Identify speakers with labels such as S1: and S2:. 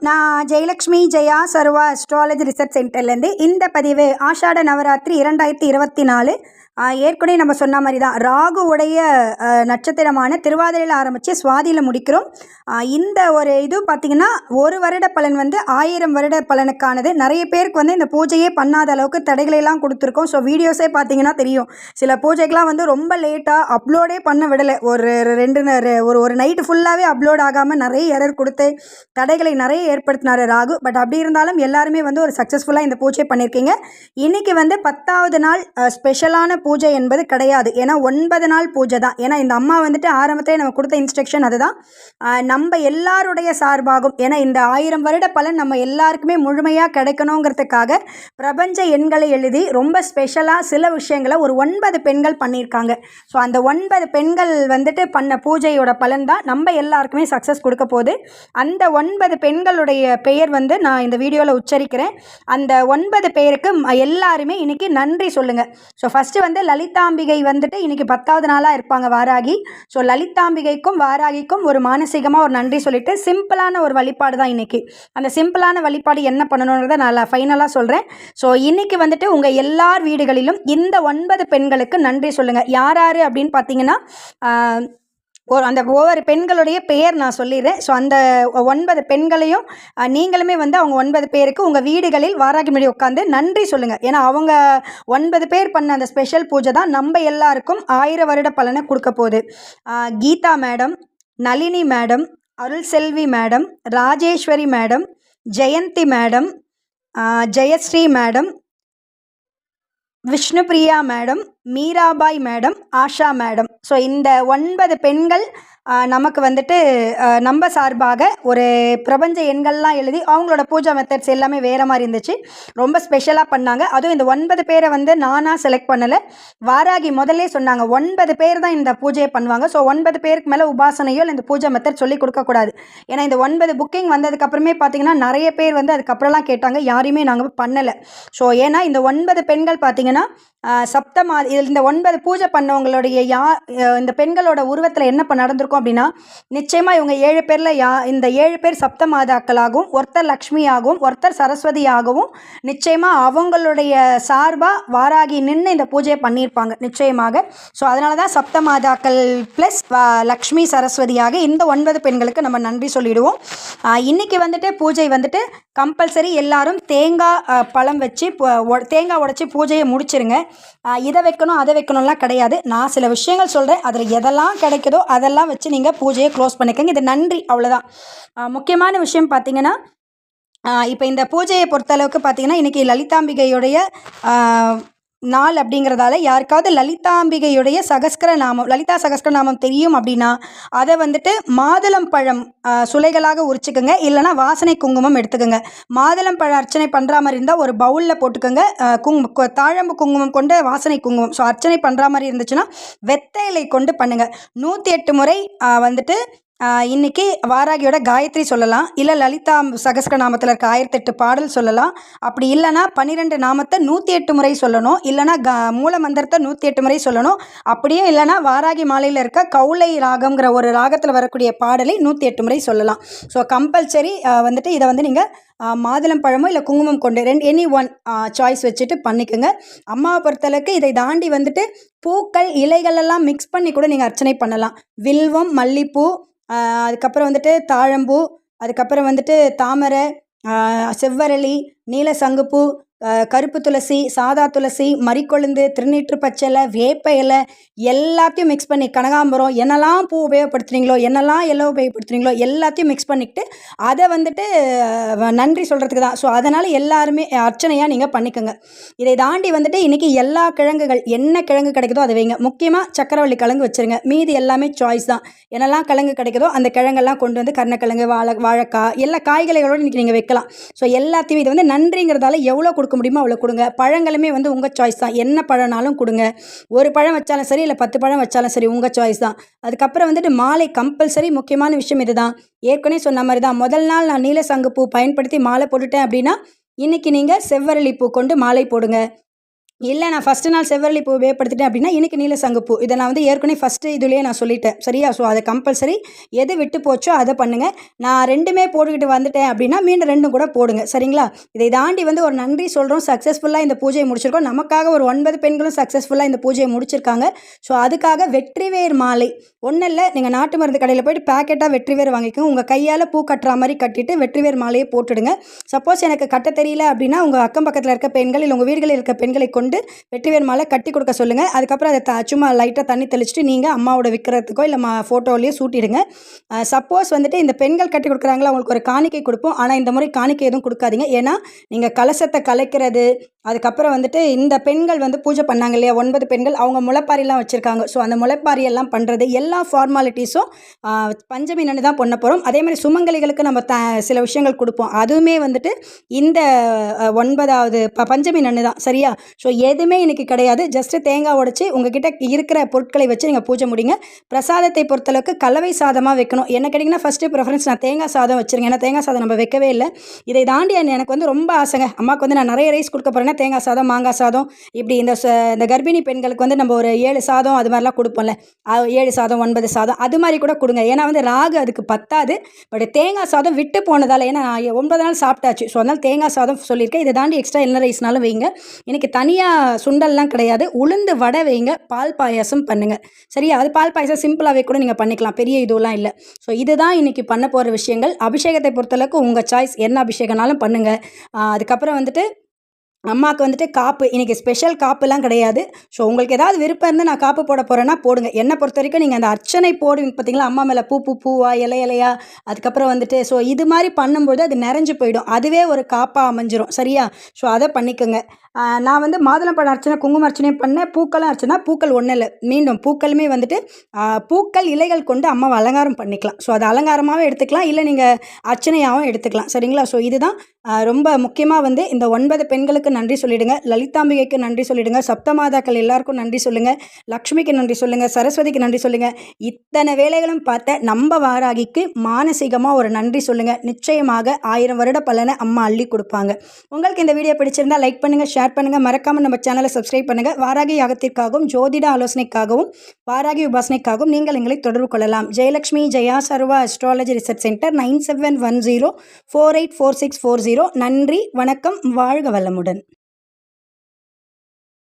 S1: நான் ஜெயலக்ஷ்மி ஜெயா சர்வா astrology research சென்டர்லேருந்து இந்த பதிவு ஆஷாட நவராத்திரி 2024 ஏற்கனவே நம்ம சொன்ன மாதிரி தான் ராகுவுடைய நட்சத்திரமான திருவாதிரையில் ஆரம்பித்து சுவாதியில் முடிக்கிறோம். இந்த ஒரு இது பார்த்திங்கன்னா ஒரு வருட பலன் வந்து 1000 வருட பலனுக்கானது. நிறைய பேருக்கு வந்து இந்த பூஜையே பண்ணாத அளவுக்கு தடைகளெல்லாம் கொடுத்துருக்கோம். ஸோ வீடியோஸே பார்த்திங்கன்னா தெரியும், சில பூஜைக்கெலாம் வந்து ரொம்ப லேட்டாக அப்லோடே பண்ண விடலை. ஒரு நைட்டு ஃபுல்லாகவே அப்லோட் ஆகாமல் நிறைய எரர் கொடுத்து தடைகளை நிறைய ஏற்படுத்தினார் ராகு. பட் அப்படி இருந்தாலும் எல்லாருமே வந்து ஒரு சக்ஸஸ்ஃபுல்லாக இந்த பூஜை பண்ணியிருக்கீங்க. இன்றைக்கி வந்து 10வது நாள் ஸ்பெஷலான பூஜை என்பது கிடையாது. ஏன்னா 9 நாள் பூஜை தான். ஏன்னா இந்த அம்மா வந்துட்டு ஆரம்பத்திலே நம்ம கொடுத்த இன்ஸ்ட்ரக்ஷன் அதுதான், நம்ம எல்லாருடைய சார்பாகும். ஏன்னா இந்த 1000 வருட பலன் நம்ம எல்லாருக்குமே முழுமையாக கிடைக்கணுங்கிறதுக்காக பிரபஞ்ச எண்களை எழுதி ரொம்ப ஸ்பெஷலாக சில விஷயங்களை ஒரு 9 பெண்கள் பண்ணியிருக்காங்க. ஸோ அந்த 9 பெண்கள் வந்துட்டு பண்ண பூஜையோட பலன் தான் நம்ம எல்லாருக்குமே சக்ஸஸ் கொடுக்க போகுது. அந்த 9 பெண்களுடைய பெயர் வந்து நான் இந்த வீடியோவில் உச்சரிக்கிறேன். அந்த 9 பேருக்கு எல்லாருமே இன்றைக்கி நன்றி சொல்லுங்கள். ஸோ ஃபஸ்ட்டு வந்து லலிதாம்பிகை வந்துட்டு இன்றைக்கி 10வது நாளாக இருப்பாங்க, வாராகி. ஸோ லலிதாம்பிகைக்கும் வாராகிக்கும் ஒரு மானசீகமாக ஒரு நன்றி சொல்லிவிட்டு சிம்பிளான ஒரு வழிபாடு தான் இன்றைக்கி. அந்த சிம்பிளான வழிபாடு என்ன பண்ணணுன்றதை நான் ஃபைனலாக சொல்கிறேன். ஸோ இன்றைக்கி வந்துட்டு உங்கள் எல்லார் வீடுகளிலும் இந்த 9 பெண்களுக்கு நன்றி சொல்லுங்கள். யார் யார் அப்படின்னு பார்த்தீங்கன்னா அந்த ஒவ்வொரு பெண்களுடைய பெயர் நான் சொல்லிடுறேன். ஸோ அந்த 9 பெண்களையும் நீங்களுமே வந்து அவங்க 9 பேருக்கு உங்கள் வீடுகளில் வாராகி முன்னாடி உட்காந்து நன்றி சொல்லுங்கள். ஏன்னா அவங்க 9 பேர் பண்ண அந்த ஸ்பெஷல் பூஜை தான் நம்ம எல்லாருக்கும் 1000 வருட பலனை கொடுக்க போகுது. Geetha madam, Nalini madam, Arul Selvi madam, Rajeshwari madam, Jayanthi madam, Jayashree madam, Vishnupriya madam, Meerabai madam, Asha madam. So இந்த 9 பெண்கள் நமக்கு வந்துட்டு நம்ம சார்பாக ஒரு பிரபஞ்ச எண்கள்லாம் எழுதி அவங்களோட பூஜா மெத்தட்ஸ் எல்லாமே வேறு மாதிரி இருந்துச்சு. ரொம்ப ஸ்பெஷலாக பண்ணாங்க. அதுவும் இந்த 9 பேரை வந்து நானாக செலக்ட் பண்ணலை. வாராகி முதல்லே சொன்னாங்க 9 பேர் தான் இந்த பூஜையை பண்ணுவாங்க. ஸோ 9 பேருக்கு மேலே உபாசனையோ இல்லை இந்த பூஜை மெத்தட் சொல்லி கொடுக்கக்கூடாது. ஏன்னா இந்த 9 புக்கிங் வந்ததுக்கப்புறமே பார்த்திங்கன்னா நிறைய பேர் வந்து அதுக்கப்புறம்லாம் கேட்டாங்க, யாரையுமே நாங்கள் பண்ணலை. ஸோ ஏன்னா இந்த 9 பெண்கள் பார்த்திங்கன்னா இந்த 9 பூஜை பண்ணவங்களுடைய இந்த பெண்களோட உருவத்தில் என்ன நடந்திருக்கும் அப்படின்னா, நிச்சயமாக இவங்க 7 பேரில் இந்த 7 பேர் சப்த மாதாக்களாகவும், ஒருத்தர் லக்ஷ்மியாகவும், ஒருத்தர் சரஸ்வதியாகவும் நிச்சயமாக அவங்களுடைய சார்பாக வாராகி நின்று இந்த பூஜையை பண்ணியிருப்பாங்க நிச்சயமாக. ஸோ அதனால தான் சப்த மாதாக்கள் ப்ளஸ் லக்ஷ்மி சரஸ்வதியாக இந்த 9 பெண்களுக்கு நம்ம நன்றி சொல்லிவிடுவோம். இன்றைக்கி வந்துட்டு பூஜை வந்துட்டு கம்பல்சரி எல்லாரும் தேங்காய் பழம் வச்சு தேங்காய் உடைச்சி பூஜையை முடிச்சிருங்க. இதை வைக்கணும் அதை வைக்கணும்லாம் கிடையாது. நான் சில விஷயங்கள் சொல்கிறேன், அதில் எதெல்லாம் கிடைக்குதோ அதெல்லாம் வச்சு நீங்கள் பூஜையை க்ளோஸ் பண்ணிக்கோங்க. இது நன்றி, அவ்வளோதான். முக்கியமான விஷயம் பார்த்திங்கன்னா, இப்போ இந்த பூஜையை பொறுத்தளவுக்கு பார்த்திங்கன்னா இன்றைக்கி லலிதாம்பிகையுடைய நாள் அப்படிங்கிறதால யாருக்காவது லலிதாம்பிகையுடைய லலிதா சகஸ்கரநாமம் தெரியும் அப்படின்னா அதை வந்துட்டு மாதுளம் பழம் சுளைகளாக உரிச்சுக்கோங்க. இல்லைனா வாசனை குங்குமம் எடுத்துக்கோங்க. மாதுளம் பழம் அர்ச்சனை பண்ணுற மாதிரி இருந்தால் ஒரு பவுலில் போட்டுக்கோங்க. தாழம்பு குங்குமம் கொண்டு வாசனை குங்குமம். ஸோ அர்ச்சனை பண்ணுற மாதிரி இருந்துச்சுன்னா வெத்தையிலை கொண்டு பண்ணுங்கள். 108 முறை வந்துட்டு இன்றைக்கி வாராகியோட காயத்ரி சொல்லலாம். இல்லை லலிதா சகஸ்கரநாமத்தில் இருக்க 1008 பாடல் சொல்லலாம். அப்படி இல்லைனா 12 நாமத்தை 108 முறை சொல்லணும். இல்லைனா மூல மந்திரத்தை 108 முறை சொல்லணும். அப்படியே இல்லைனா வாராகி மாலையில் இருக்க கௌலை ராகம்ங்கிற ஒரு ராகத்தில் வரக்கூடிய பாடலை 108 முறை சொல்லலாம். ஸோ கம்பல்சரி வந்துட்டு இதை வந்து நீங்கள் மாதுளம் பழமோ இல்லை குங்குமம் கொண்டு எனி ஒன் சாய்ஸ் வச்சுட்டு பண்ணிக்கோங்க. அம்மாவை பொறுத்தளவுக்கு இதை தாண்டி வந்துட்டு பூக்கள் இலைகளெல்லாம் மிக்ஸ் பண்ணி கூட நீங்கள் அர்ச்சனை பண்ணலாம். வில்வம், மல்லிப்பூ, அதுக்கப்புறம் வந்துட்டு தாழம்பூ, அதுக்கப்புறம் வந்துட்டு தாமரை, செவ்வரளி, நீல சங்குப்பூ, கருப்பு துளசி, சாதா துளசி, மறிக்கொழுந்து, திருநீற்று பச்சை, வேப்ப இலை எல்லாத்தையும் மிக்ஸ் பண்ணி கனகாம்பரம் என்னெல்லாம் பூ உபயோகப்படுத்துகிறீங்களோ என்னெல்லாம் எல்லாம் உபயோகப்படுத்துகிறீங்களோ எல்லாத்தையும் மிக்ஸ் பண்ணிக்கிட்டு அதை வந்துட்டு நன்றி சொல்கிறதுக்கு தான். ஸோ அதனால் எல்லாருமே அர்ச்சனையாக நீங்கள் பண்ணிக்கோங்க. இதை தாண்டி வந்துட்டு இன்றைக்கி எல்லா கிழங்குகள் என்ன கிழங்கு கிடைக்குதோ அதை வைங்க. முக்கியமாக சக்கரவள்ளி கிழங்கு வச்சுருங்க. மீதி எல்லாமே சாய்ஸ் தான். என்னெல்லாம் கிழங்கு கிடைக்குதோ அந்த கிழங்கெல்லாம் கொண்டு வந்து கருணக்கிழங்கு, வாழைக்காய் எல்லா காய்கறிகளோடு இன்றைக்கி நீங்கள் வைக்கலாம். ஸோ எல்லாத்தையும் இது வந்து நன்றிங்கிறதால எவ்வளோ கொடுக்க முடியுமோ அவ்வளோ கொடுங்க. பழங்களுமே வந்து உங்கள் சாய்ஸ் தான். என்ன பழம்னாலும் கொடுங்க. ஒரு பழம் வச்சாலும் சரி இல்லை 10 பழம் வச்சாலும் சரி உங்கள் சாய்ஸ் தான். அதுக்கப்புறம் வந்துட்டு மாலை கம்பல்சரி. முக்கியமான விஷயம் இது தான். ஏற்கனவே சொன்ன மாதிரி தான், முதல் நாள் நான் நீல சங்குப்பூ பயன்படுத்தி மாலை போட்டுட்டேன் அப்படின்னா இன்றைக்கி நீங்கள் செவ்வரளி பூ கொண்டு மாலை போடுங்க. இல்ல நான் ஃபர்ஸ்ட்டு நாள் செவ்வரளி பூ உபயோகப்படுத்திட்டேன் அப்படின்னா, இன்னைக்கு நீல சங்குப்பூ. இத நான் வந்து ஏற்கனவே ஃபர்ஸ்ட்டு இதுலயே நான் சொல்லிட்டேன். சரியா? ஸோ அது கம்பல்சரி. எது விட்டு போச்சோ அத பண்ணுங்க. நான் 2மே போட்டுக்கிட்டு வந்துட்டேன் அப்படின்னா, மீண்டும் 2 கூட போடுங்க. சரிங்களா? இதை தாண்டி வந்து ஒரு நன்றி சொல்றோம். சக்சஸ்ஃபுல்லா இந்த பூஜைய முடிச்சிருக்கோம். நமக்காக ஒரு 9 பெண்களும் சக்சஸ்ஃபுல்லா இந்த பூஜைய முடிச்சிருக்காங்க. ஸோ அதுக்காக வெற்றிவேர் மாலை. ஒண்ணும் இல்ல, நீங்க நாட்டு மருந்து கடையில போயிட்டு பாக்கெட்டா வெற்றிவேர் வாங்கிக்கோங்க. உங்க கையால பூ கட்டுறா மாரி கட்டிட்டு வெற்றிவேர் மாலைய போட்டுடுங்க. சப்போஸ் எனக்கு கட்ட தெரியல அப்படின்னா, உங்க அக்கம் பக்கத்துல இருக்க பெண்கள், இல்ல உங்க வீடுகளில் இருக்க பெண்களை கொண்டு வெற்றிவேர் மாலை கட்டி கொடுக்க சொல்லுங்க. அதுக்கப்புறம் அதை சும்மா லைட்டாக தண்ணி தெளிச்சுட்டு நீங்கள் அம்மாவோட விற்கிறதுக்கோ இல்லை ஃபோட்டோலையோ சூட்டிடுங்க. சப்போஸ் வந்துட்டு இந்த பெண்கள் கட்டி கொடுக்குறாங்களா, அவங்களுக்கு ஒரு காணிக்கை கொடுப்போம். ஆனால் இந்த முறை காணிக்கை எதுவும் கொடுக்காதீங்க. ஏன்னா நீங்கள் கலசத்தை கலைக்கிறது, அதுக்கப்புறம் வந்துட்டு இந்த பெண்கள் வந்து பூஜை பண்ணாங்க இல்லையா, 9 பெண்கள், அவங்க முளைப்பாரிலாம் வச்சுருக்காங்க. ஸோ அந்த முளைப்பாரி எல்லாம் பண்ணுறது எல்லா ஃபார்மாலிட்டிஸும் பஞ்சமி நன்னு தான் பண்ண போகிறோம். அதே மாதிரி சுமங்கலிகளுக்கு நம்ம சில விஷயங்கள் கொடுப்போம். அதுவுமே வந்துட்டு இந்த 9வது பஞ்சமி நன்னு தான். சரியா? ஸோ எதுவுமே இன்றைக்கி கிடையாது. ஜஸ்ட்டு தேங்காய் உடைச்சி உங்ககிட்ட இருக்கிற பொருட்களை வச்சு நீங்கள் பூஜை முடிங்க. பிரசாதத்தை பொறுத்தளவுக்கு கலவை சாதமாக வைக்கணும். என்ன கேட்டிங்கன்னா ஃபஸ்ட்டு ப்ரிஃபரன்ஸ் நான் தேங்காய் சாதம் வச்சுருங்க. ஏன்னா தேங்காய் சாதம் நம்ம வைக்கவே இல்லை. இதை தாண்டி எனக்கு வந்து ரொம்ப ஆசைங்க. அம்மாவுக்கு வந்து நான் நிறைய ரைஸ் கொடுக்க போகிறேன்னா தேங்காய் சாதம், மாங்காய் சாதம், இப்படி இந்த கர்ப்பிணி பெண்களுக்கு வந்து நம்ம ஒரு 7 சாதம் அது மாதிரிலாம் கொடுப்போம்ல, 7 சாதம் 9 சாதம் அது மாதிரி கூட கொடுங்க. ஏன்னா வந்து ராகு அதுக்கு பத்தாது. பட் தேங்காய் சாதம் விட்டு போனதால், ஏன்னா 9 நாள் சாப்பிட்டாச்சு. ஸோ அதனால் தேங்காய் சாதம் சொல்லியிருக்கேன். இதை தாண்டி எக்ஸ்ட்ரா என்ன ரைஸ்னாலும் வைங்க. எனக்கு தனியாக சுண்டல்லாம் கிடையாது. உளுந்து வடை வைங்க. பால் பாயாசம் பண்ணுங்கள். சரியா? அது பால் பாயாசம் சிம்பிளாகவே கூட நீங்கள் பண்ணிக்கலாம். பெரிய இதுவெல்லாம் இல்லை. ஸோ இதுதான் இன்றைக்கி பண்ண போகிற விஷயங்கள். அபிஷேகத்தை பொறுத்தளவுக்கு உங்கள் சாய்ஸ், என்ன அபிஷேகம்னாலும் பண்ணுங்கள். அதுக்கப்புறம் வந்துட்டு அம்மாவுக்கு வந்துட்டு காப்பு, இன்றைக்கி ஸ்பெஷல் காப்புலாம் கிடையாது. ஸோ உங்களுக்கு ஏதாவது விருப்பம் இருந்து நான் காப்பு போட போகிறேன்னா போடுங்க. என்னை பொறுத்த வரைக்கும் நீங்கள் அந்த அர்ச்சனை போடுவீங்க பார்த்தீங்களா, அம்மா மேலே பூவா இலையா, அதுக்கப்புறம் வந்துட்டு ஸோ இது மாதிரி பண்ணும்போது அது நிறைஞ்சு போயிடும். அதுவே ஒரு காப்பாக அமைஞ்சிரும். சரியா? ஸோ அதை பண்ணிக்கோங்க. நான் வந்து மாதுளம்பழம் அர்ச்சனை, குங்கும அர்ச்சனையும் பண்ணேன். பூக்களும் அர்ச்சனை. பூக்கள் ஒன்றும் இல்லை, மீண்டும் பூக்களுமே வந்துட்டு பூக்கள் இலைகள் கொண்டு அம்மாவை அலங்காரம் பண்ணிக்கலாம். ஸோ அது அலங்காரமாகவும் எடுத்துக்கலாம், இல்லை நீங்கள் அர்ச்சனையாகவும் எடுத்துக்கலாம். சரிங்களா? ஸோ இதுதான் ரொம்ப முக்கியமாக வந்து இந்த 9 பெண்களுக்கு நன்றி சொல்லிவிடுங்க. லலிதாம்பிகைக்கு நன்றி சொல்லிவிடுங்க. சப்தமாதாக்கள் எல்லாருக்கும் நன்றி சொல்லுங்கள். லக்ஷ்மிக்கு நன்றி சொல்லுங்கள். சரஸ்வதிக்கு நன்றி சொல்லுங்கள். இத்தனை வேலைகளும் பார்த்த நம்ம வாராகிக்கு மானசீகமாக ஒரு நன்றி சொல்லுங்கள். நிச்சயமாக 1000 வருட பலனை அம்மா அள்ளி கொடுப்பாங்க. உங்களுக்கு இந்த வீடியோ பிடிச்சிருந்தால் லைக் பண்ணுங்கள், ஷேர் பண்ணுங்கள், மறக்காமல் நம்ம சேனலை சப்ஸ்கிரைப் பண்ணுங்கள். வாராகி யாகத்திற்காகவும் ஜோதிட ஆலோசனைக்காகவும் வாராகி உபாசனைக்காகவும் நீங்கள் எங்களை தொடர்பு கொள்ளலாம். ஜெயலக்ஷ்மி ஜெயா சர்வா அஸ்ட்ராலஜி ரிசர்ச் சென்டர் 9710484640. நன்றி, வணக்கம், வாழ்க வளமுடன்.